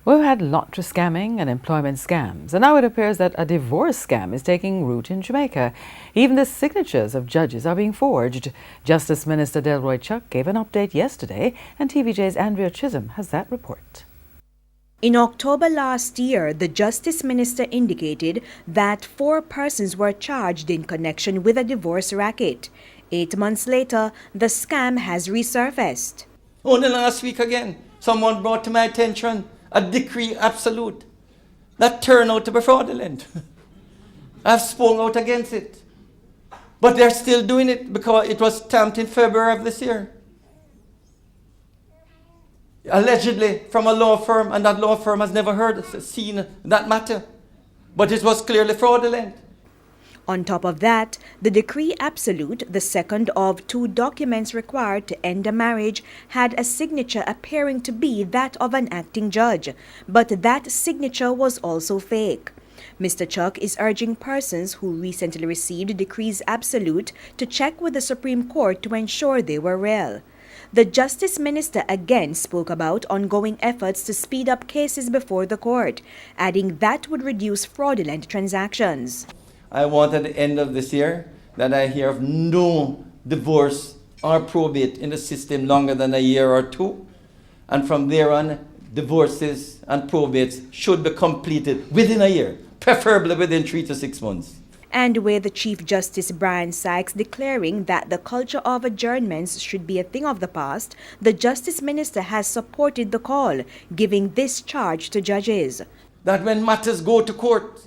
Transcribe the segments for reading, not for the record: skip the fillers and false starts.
We've had lottery scamming and employment scams, and now it appears that a divorce scam is taking root in Jamaica. Even the signatures of judges are being forged. Justice Minister Delroy Chuck gave an update yesterday, and TVJ's Andrea Chisholm has that report. In October last year, the Justice Minister indicated that 4 persons were charged in connection with a divorce racket. 8 months later, the scam has resurfaced. Only last week again, someone brought to my attention a decree absolute that turned out to be fraudulent. I've spoken out against it. But they're still doing it because it was stamped in February of this year. Allegedly from a law firm, and that law firm has never seen that matter. But it was clearly fraudulent. On top of that, the decree absolute, the second of 2 documents required to end a marriage, had a signature appearing to be that of an acting judge, but that signature was also fake. Mr. Chuck is urging persons who recently received decrees absolute to check with the Supreme Court to ensure they were real. The Justice Minister again spoke about ongoing efforts to speed up cases before the court, adding that would reduce fraudulent transactions. I want at the end of this year that I hear of no divorce or probate in the system longer than a year or 2. And from there on, divorces and probates should be completed within a year, preferably within 3 to 6 months. And with the Chief Justice Brian Sykes declaring that the culture of adjournments should be a thing of the past, the Justice Minister has supported the call, giving this charge to judges. That when matters go to court,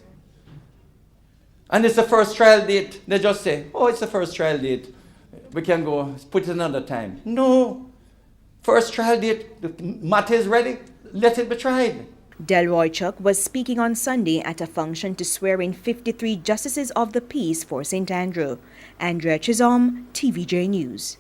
and it's the first trial date, they just say, oh, it's the first trial date. We can go put it another time. No. First trial date, the matter is ready. Let it be tried. Delroy Chuck was speaking on Sunday at a function to swear in 53 Justices of the Peace for St. Andrew. Andrea Chisholm, TVJ News.